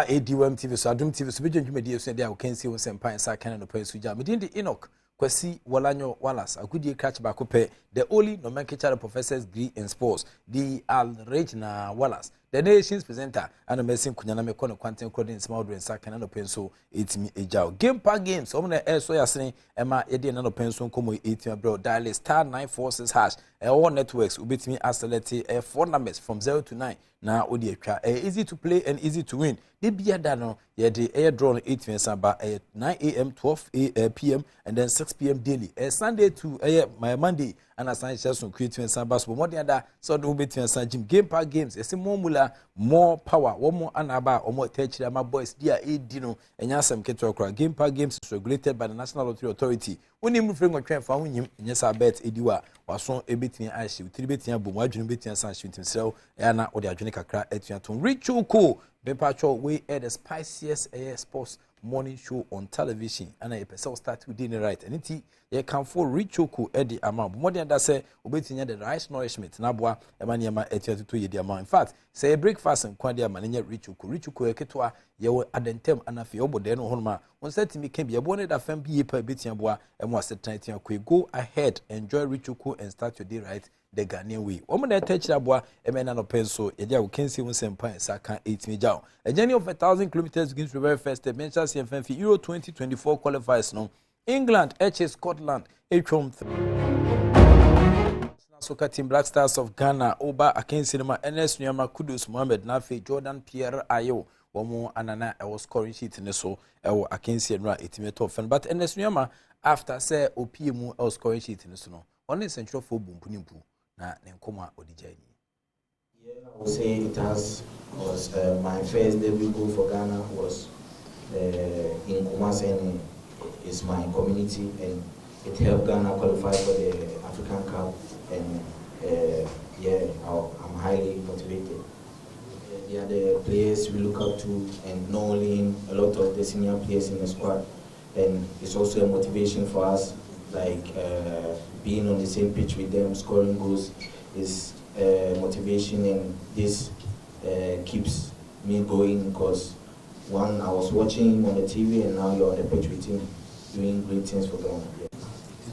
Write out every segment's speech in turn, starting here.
Adom TV so Adom TV so be dwumadie so dia we can see we sempan sa kan no pan so ja me din de Enoch Kwasi Walanyo Wallace agudie catch back up the only nomenclature professor's degree in sports the Regina Wallace the nation's presenter and amazing kunyana me kono quantum coding small drink sa kan no pan so etimi ejao game park games so na so yasene ema yede na no pan so komo etimi bro dial *946# all networks ubetimi select 4 numbers from 0 to 9 na odi atwa easy to play and easy to win de bia da no ye de air draw 8 samba 9 a.m. 12 p.m. and then 6 p.m. daily Sunday to my Monday and assign some creative samba so more than that so do between gym game park games e more mula more power one more anaba or more touch my boys dia edino enya sam keto kra game park games is regulated by the National Lottery Authority woni mu frame twen fa wonyim enya sa bet ediwa waso ebetin ahye utiri betin abom adwunu betin san hyetim sew ya na odi adwene kakra etua ton richuko bepacho we air the spiciest sports morning show on television and a person start with dinner right and it you can for richuko edi amount more than that say obetinya the rice nourishment na boa e ma niam etua to ye amount in fact say breakfast and kwade ama nya richuko eketwa ye adentem anafi obode no honma on set me can be a bonnet that fam be pa betia boa e mo asetan tia go ahead enjoy richuko and start your day right the Ghanaian way. Woman that touch that boy, a man and a pencil, a year we can see one sempai, Saka 8 me down. A journey of 1,000 kilometers begins the very first step. Manchester CFM Euro 2024 qualifiers now. England, HS Scotland, H-Home. Soccer team Black Stars of Ghana, Oba Akin Cinema, NS Nyama Kudus, Mohamed Nafi, Jordan Pierre Ayo. Womo anana I was scoring sheet in the so I can see right it often. But NS Nyama after say OPMU I was scoring sheet in the so only central for boom punimpu. Yeah, I would say it was my first debut goal for Ghana was in Kumasi, and it's my community, and it helped Ghana qualify for the African Cup, and I'm highly motivated. They are the players we look up to, and not only him, a lot of the senior players in the squad, and it's also a motivation for us, like being on the same pitch with them, scoring goals is motivation, and this keeps me going because one, I was watching him on the TV, and now you're on the pitch with him doing great things for Ghana.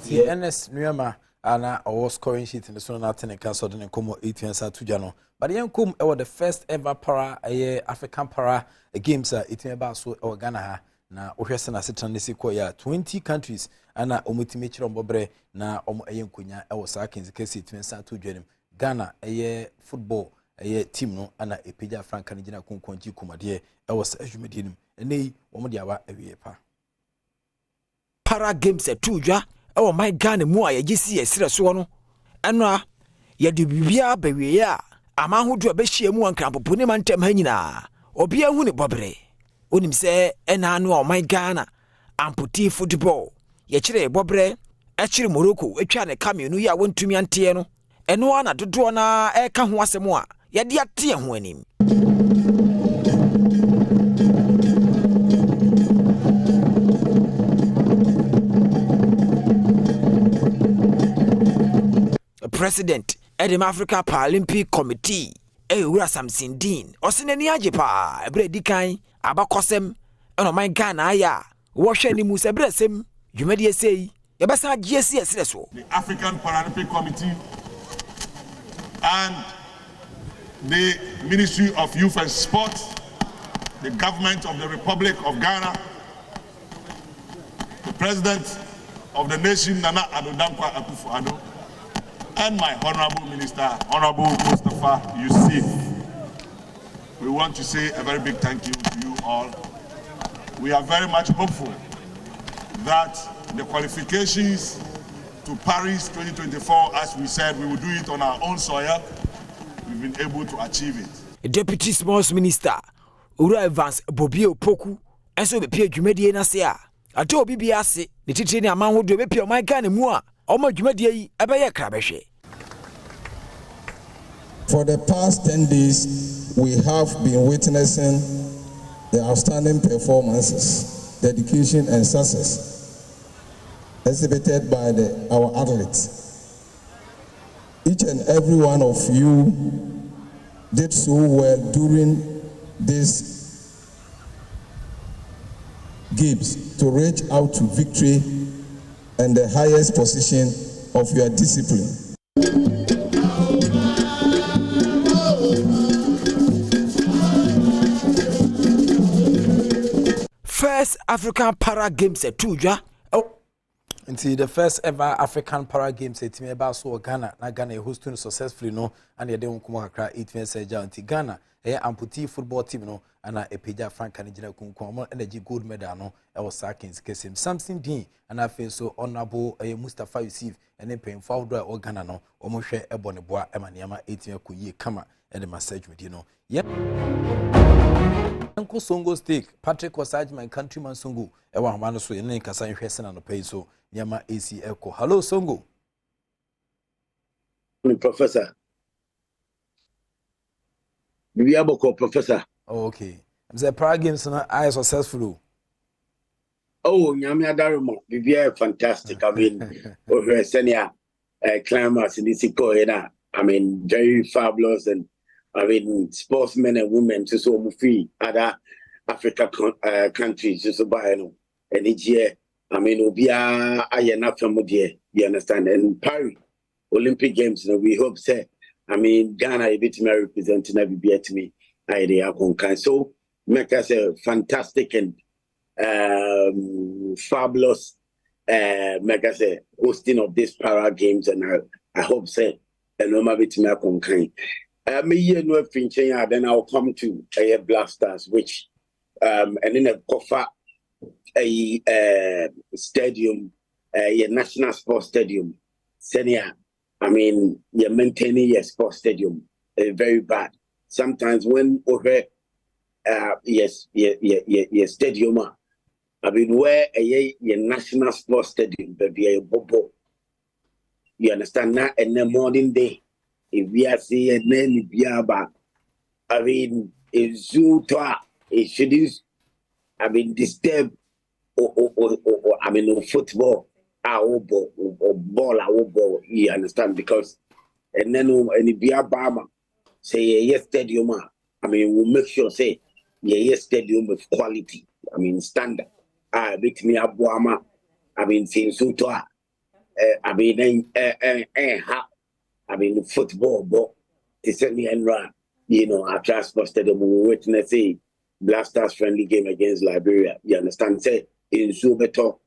Yeah. NS Nyama ana I was scoring sheet in the Sona Natin Council and Como 18 Satujano. But the Yankum was the first ever para African para games it about so or Ghana. Na ohwese asetan ne sequoia 20 countries ana omutime kire ombobre na ayenkunya e wo sa kenzi kesi twensa to dwanem Ghana football team no ana epeja franka ne gina konkonji kumade e wo sa adwumadi nim enei wo mo de aba awie pa para games atudwa e wo my Ghana mu a yegisi esire so no eno a ye de bibia bawie a amahodo abehia mu ankrampopo ne mantem ha nyina obi ahu ne bobre onim se ena no my Ghana amputee football ye kire bobre e kire Morocco etwa ne kamenu ya wontumi ante no eno ana dodo na e ka ho asemo a ye de ate ho anim. President Adom Africa Paralympic Committee Ewura Samson Dean osinani ajepa ebre dikan abakosem eno my Ghana aya wo hwe ni musa bresem dwumadi esei yebesa GSC esre so the African Paralympic Committee and the Ministry of Youth and Sport, the government of the Republic of Ghana, the President of the nation Nana Adom Akufo-Addo, and my Honorable Minister, Honorable Mustafa Yusuf. We want to say a very big thank you to you all. We are very much hopeful that the qualifications to Paris 2024, as we said, we will do it on our own soil. We've been able to achieve it. Deputy Sports Minister, Ura Evans Bobio Poku, and so the Pierre Jumedi Nasia. I told BBS, the teaching a man would be my Ghana mua. For the past 10 days, we have been witnessing the outstanding performances, dedication, and success exhibited by our athletes. Each and every one of you did so well during this games to reach out to victory and the highest position of your discipline. First African Para Games at Tuja. Oh, until the first ever African Para Games at Timeba so Ghana, na Ghana hosting successfully no, and they don't come across 8 years until Ghana, amputee football team no, and a Peja Frank and Jina Kunkom energy gold medal no, I was sacking Kessim something Dean, and I feel so honorable Mustafa Yusuf, and then paying for or Ghana no, or Moshe Eboneboa, Emaniama 8 year kuye kama, and the message with you know. Yeah. Uncle Songo Steak, Patrick Wasaj, my countryman Songo, Ewa Manaso, and then Kassan Hesson and the Peso, Yama AC Echo. Hello, Songo. Professor. Professor. Oh, okay. I'm the Prague Games and I successful. Oh, Yamia Daramo, very fantastic. I mean, over senior climbers in this Korea. I mean, very fabulous and I mean, sportsmen and women to so free other African countries to so buy no. And each year, I mean, Obia Ayana from you understand? And Paris Olympic Games, you know, we hope say, I mean, Ghana a bit may represent never be to me. Idea can so make us a fantastic and fabulous make us a hosting of this Para Games, and I hope say and no matter bit me kind. Me no finching, then I'll come to a Blasters, which and in a Kofa a stadium, a national sports stadium. Senior, I mean, you're maintaining your sports stadium very bad. Sometimes when over yes, your stadium, I mean, where your national sports stadium, baby, a bobo. You understand that? In the modern day. If we are seeing any biaba, I mean, it's Zuta, it shouldn't, I mean, disturb or I mean, football, or ball, you understand? Because, and then any biaba, say, yes, stadium, I mean, we'll make sure, say, yes, stadium with quality, I mean, standard. Bit me Abwama, I mean, since Zuta, I mean, I mean, football, but it's certainly you know, our transport stadium, we witness a Blasters friendly game against Liberia. You understand? Say, in Zubeto,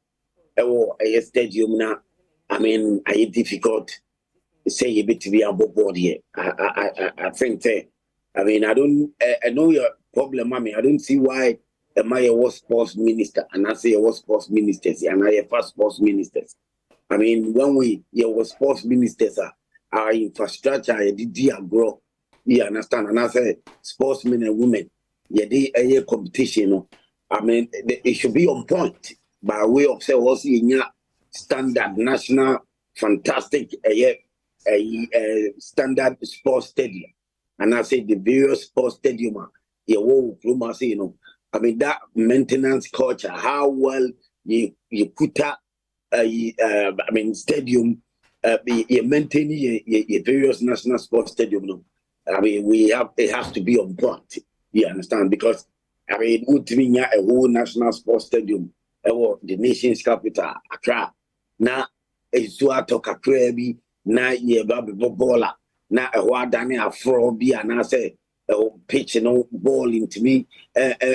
a stadium now, I mean, I difficult say a bit to be above board here. I think, I mean, I know your problem, mommy. I don't see why am I a sports minister and I say a sports ministers and I a first sports ministers. I mean, when we, sports ministers our infrastructure, did grow. You understand? And I say, sportsmen and women, a competition. I mean, it should be on point by way of say, also in your standard national, fantastic, standard sports stadium. And I say the various sports stadium, you know, I mean, that maintenance culture, how well you put up, I mean, stadium. You maintain your various national sports stadium. No? I mean, it has to be on point. You understand? Because I mean, would mean a whole national sports stadium, the nation's capital, Accra. Now, it's to talk Accra, now you baby baller. Now, a what done a fraud be and I say, pitch no ball into me,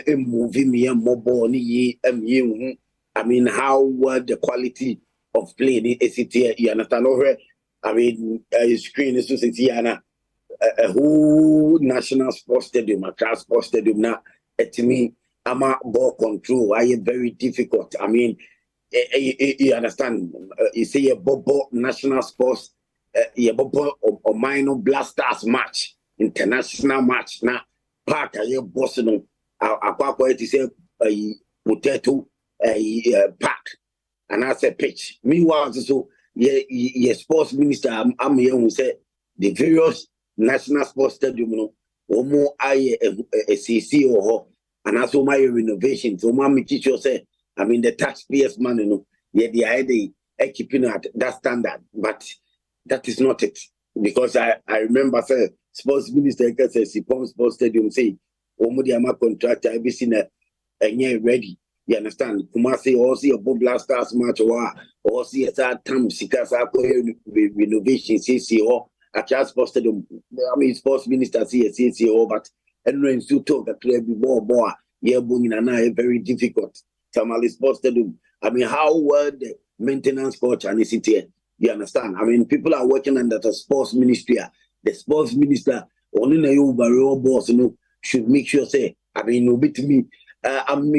moving me a mobile, I mean, how the quality of playing is it here, you understand? Over, I mean, screen is to sit here a whole national sports stadium, a class sports stadium now. To me, I'm a ball control. I am very difficult. I mean, you understand? You say a bobo national sports, a bobo or minor Blasters match, international match. Now, part of your boss, no, I quite to say a potato, a pack. And I said, pitch. Meanwhile, so sports minister, I'm here who said the various national sports stadium, you know, or more a CC or and also my renovation. So, mommy teacher said, I mean, the taxpayers' money, you know, the idea keeping at that standard, but that is not it. Because I remember, say, sports minister says, sports stadium say, Omodiama contractor, I've seen a year ready. You understand? Kumasi also a Bob Blasters match or see at that time Sikasa renovation CCO at just posted. I mean, sports minister see a CCO, but and to talk that will be more. Yeah, booming and very difficult. Tamale sports stadium. I mean, how well the maintenance coach and is it here? You understand? I mean, people are working under the sports ministry. The sports minister only na you barrier boss, should make sure say. I mean, no bit me. I'm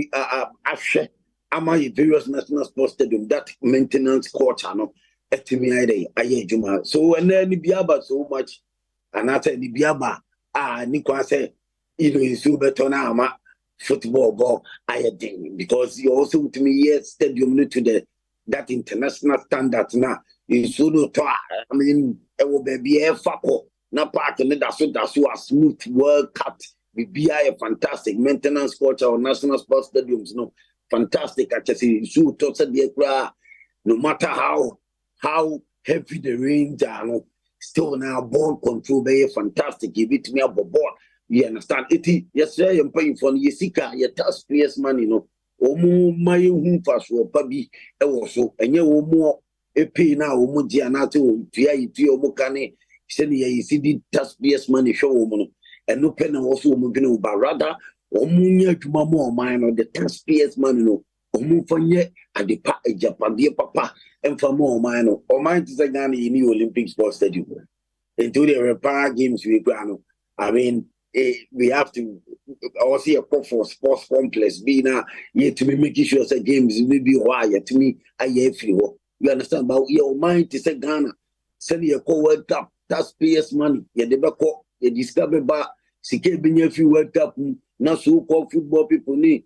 a various national sports stadium that maintenance coach. So and then the biaba so much, and I said the biaba Nikwa say in super tona football ball because you also to me yes stadium to that international standard now. You should I mean, it will be a fako. Na part and that's so a smooth world cut. Be a fantastic maintenance culture or national sports stadiums. No, fantastic. I just see so no matter how heavy the rains are, no, still now ball control be fantastic. Give it to me about ball. You understand? Yes, sir. I'm paying for Yesika, your taxpayers' money, no. Omo my home fast for Pabi, also, and you more a pay now, Omo Gianato, Tia, Omokane, send ye see the taxpayers' money show, Omo. And no pen also moving but rather Omunya to more mine or the taxpayers' money no Omufanye at the Japan dear papa and for more mine or mine to say in the Olympic sports stadium. Into the repair games we grano. I mean we have to also a call for sports complex being yet to be making sure that games maybe why to me I you understand about your mind to say Ghana send your World Cup taxpayers' money yeah the back they discover ba sike binya fi World Cup na so called football people ni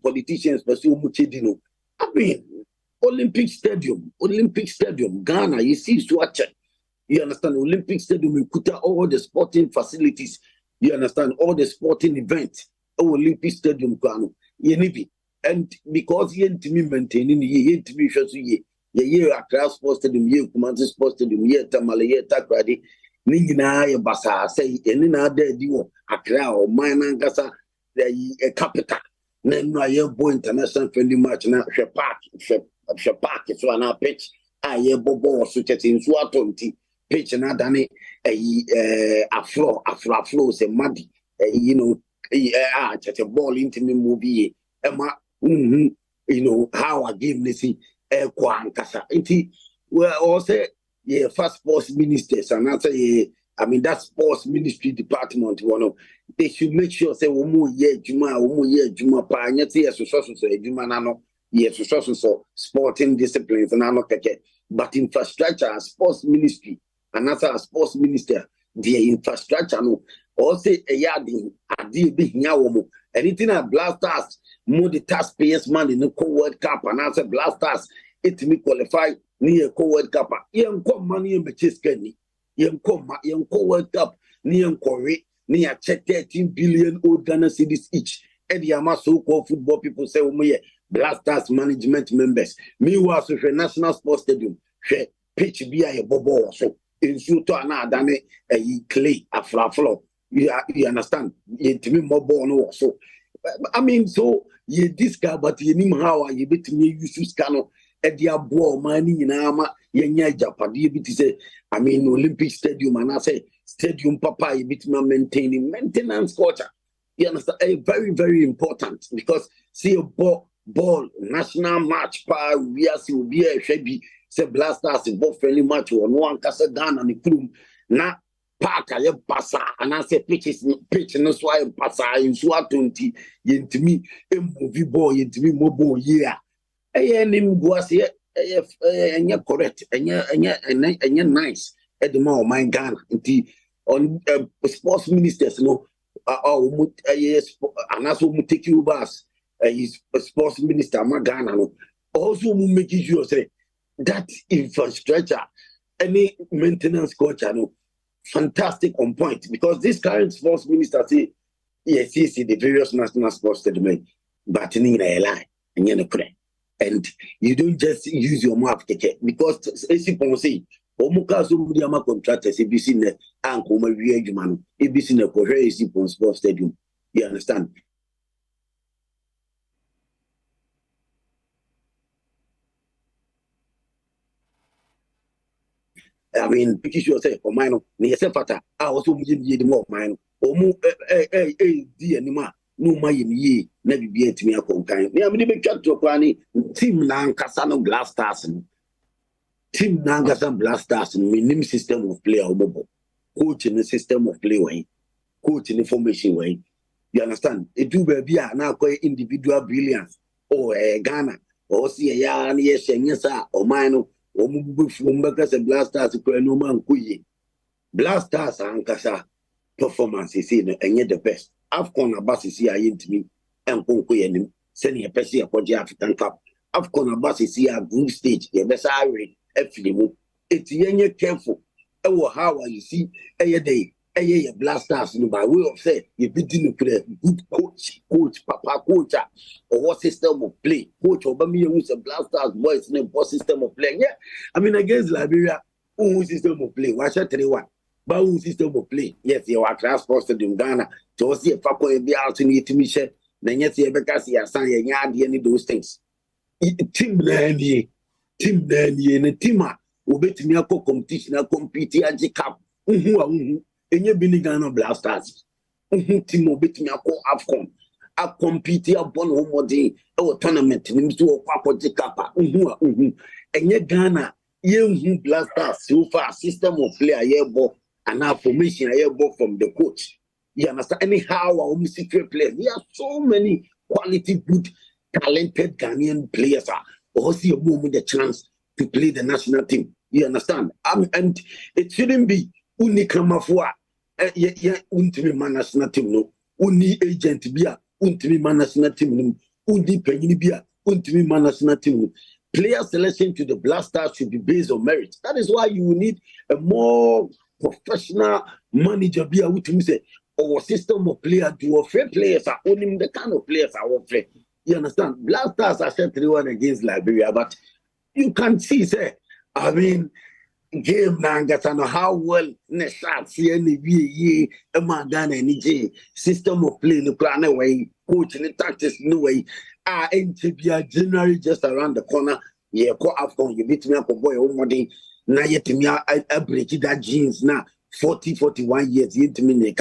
politicians but so much dino. I mean Olympic Stadium Ghana you see swatch. You understand Olympic Stadium we put all the sporting facilities. You understand all the sporting events. Olympic Stadium Ghana you and because you to me maintaining you to me sure ye Accra Sports Stadium ye Kumasi Sports Stadium ye Tamale ye Takrady Ningina ye basa say any na de diwo Accra or mine gasa the capital na ye bo international friendly match na hwe park so na pitch ye bobo so chetin so atonti pitch na dane afro say muddy you know chete ball into me movie ema you know how I give me see Kwankasa. Well, also, yeah, first sports ministers, and I say, I mean, that sports ministry department, they should make sure, say, Juma, Panya, yes, Juma, Nano, yes, so sporting disciplines, and Nano, but infrastructure, sports ministry, and as a sports minister, the infrastructure, no, also a yarding, a deal big yawomo, anything at blasters. More the taxpayers' money in the World Cup and answer blasters. It me qualify near World Cup. Young come money in Bechiskenny. Young World Cup near Korea near 13 billion old Ghana cedis each. And the so-called football people say, blasters management members. Me was with a national sports stadium. Pitch be a bobo so in Suto and a clay a floor. You understand? It me more born also. I mean, so ye this guy, but ye nim how you bet me use scano at the abo money in Ama, ye Japan, ye bit say, I mean, Olympic Stadium, and I say, Stadium Papa, you bit me maintaining maintenance culture. You understand? Very, very important because see a ball national match, we are see, be a shabby, say blasters, a ball friendly match, or no one can sit down and the crew. Now, Park I passa and I say pitch no so I passa in so 20 into me a movie boy into me mobile yeah. Name was here and you're correct and you're nice at the moment my Ghana on sports ministers no yes and that's what take you bus sports minister my Ghana no also make sure say that infrastructure any maintenance culture no fantastic on point because this current sports minister say yes, the various national sports stadium, but in a lie and you don't just use your mouth because as you say, Omuka so mudiama contractors ABC ne anko ma wie adwuma no ABC ne kohwe sports stadium you understand I mean, because you say, oh, mine, near Sefata, I also give the more mine, or more, dear Nima, no, my ye, never be at me a contain. I mean, be cut to Kwani, Team Nankasano Blasters, Team Nangasan Blasters, minimum system of play or mobile, coach in the system of play way, coach in the formation way. You understand? It do be now quite individual brilliance, or Ghana, or see a yarn, yes, and yes, or mine. Because Blasters no man kuyi. Blasters ankasa performance is in and yet the best. Afcon abasi si ayintimi and konkuye nim send a pesi a African Cup. Afcon abasi si a group stage the best iron efilimu. It's yenye careful. How you see a day. Blasters no by way of say you begin to play good coach, papa coach, or what system of play, coach or Bami who's a Blasters boys in what system of play. Yeah, I mean against Liberia, who system of play? Why should I tell you what? But who system of play? Yes, you are class posted in Ghana to see a Fako be out in it to Michelle. Then yes, you ever see a sign and any of those things. Team Nanny, and a teamer will bet me a competition, a compete at the cup. Enye Binigano Blasters. Timo beting a call Afcon. A compete upon homody or tournament to a papa Jicapa. Enye Ghana, you Blasters, so far system of play a year ball and now formation a year ball from the coach. You understand? Anyhow, our secret players. There are so many quality, good, talented Ghanaian players or see a moment the chance to play the national team. You understand? And it shouldn't be Unikamafua. Untimi national team no uni agent bia untimi national team no uni penini bia untimi national team no. Player selection to the Blasters should be based on merit. That is why you need a more professional manager bia utimi say our system of players do fair players are only the kind of players are fair. You understand? Blasters are set 3-1 against Liberia, but you can see say I mean game Nangasano how well Neshat ye a Magana and system of play the plan away, coach and the tactics no way. NTBA January just around the corner. Yeah, call Afcon, you beat me up a boy already. Now yet me I break that jeans now 40-41 years into me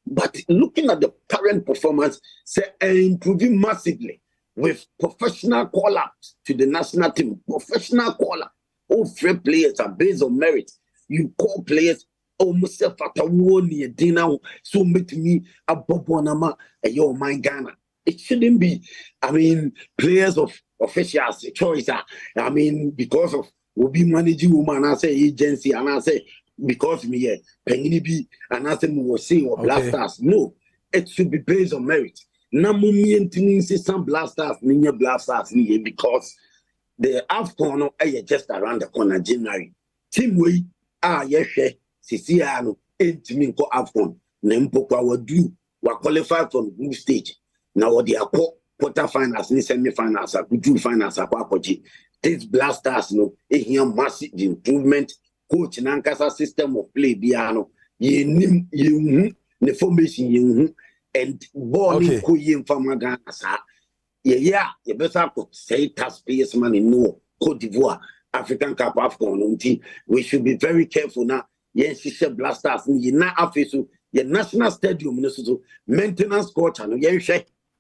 but looking at the current performance, say improving massively with professional call-ups to the national team, professional call-up. All free players are based on merit. You call players, oh, myself at a war near dinner, so meet me a Bobonama, a yo, my Ghana. It shouldn't be, I mean, players of officials, choice. I mean, because of will be managing woman, I say agency, and I say, because me, Penny B, and I say, we will see or Blasters. No, it should be based on merit. Namumi and Timmy some Blasters, Ninya Blasters, because the Afcon just around the corner January. Team way yes, Siciano, 8 min ko Afcon. Nempoka will do we qualify from group stage. Now they are quarter finals, semi finals, do finals, this Blasters no a massive improvement. Coach Nankasa system of play biano. Ye the formation and born in Kuyin Famaga. Yeah, you better say taxpayers money no Cote d'Ivoire, African Cup Afcon. We should be very careful now. Yes, she said Blasters. You now official your national stadium, maintenance coach, and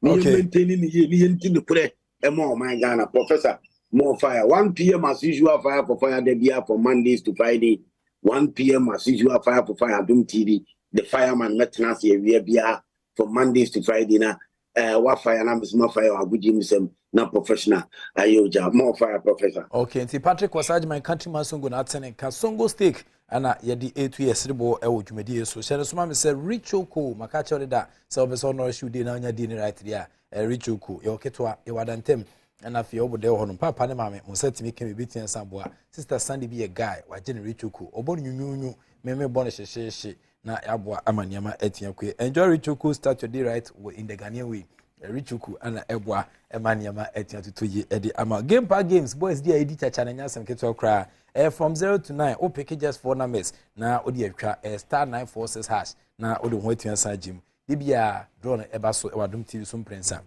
maintaining the play. More my Ghana professor. More fire. 1 p.m. as usual, fire for fire. The beer from Mondays to Friday. 1 p.m. as usual, fire for fire. Adom TV. The fireman maintenance here beer from Mondays to Friday now. What fire now is more fire. I would use them not professional. Ayoja more fire professor. Okay, and Patrick was my countryman Songo Natsen Kasongo steak and yadi 8 years ribo ewo dwumedi so share so ma say Richoko makacha da so be so no shoe dey na nya dey right there Richoko yo ketwa e wadantem and afia obode ho no papa ne mame mo setimi kemi betian sambo a sister Sandy be a guy wa gene Richoko obo nyunyu meme bon hye na aboa amaniama etia kwe enjoy Richoko start your day right in the Ghanaian way Richoko ana eboa emaniama etia tutoyi edi ama game park games boys dey edi chacha na nyasem ketwa kra from 0 to 9 o pick just 4 numbers na odi atwa star 946 hash na odi ho etia sajim dibia draw na ebaso Adom TV so mprensa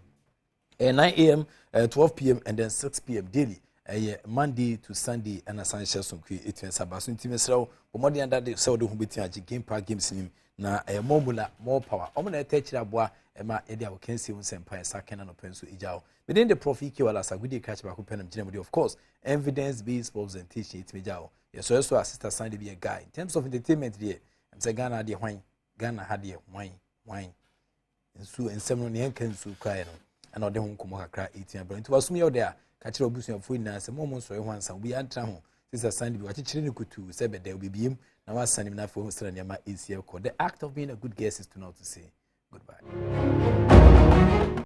9 a.m. 12 p.m. and then 6 p.m. daily Monday to Sunday and a Sunday sonkwe etwen sabaso ntime srew bomodi anda de se wode ho beti agi game park games nim na more power omo na etechira boa ema ede awo kensi won sempa sakena no penso ijao within the prof iki wala sagudi catch back penam ginamudi of course evidence based presentation it mejao so assistant Sunday be a guy in terms of entertainment there am say Ghana de hwan Ghana ha de hwan nsu ensem no ne enka nsu kwae no ana ode ho nkomo kakra etia bro nti wasumi yo there ka kire obusu afo ina se mo so ho ansa obi antra ho sister Sunday bi wakikire ne kutu se be there obibiem na wasani na afo ho sra ne ma esia ko the act of being a good guest is to know to say goodbye.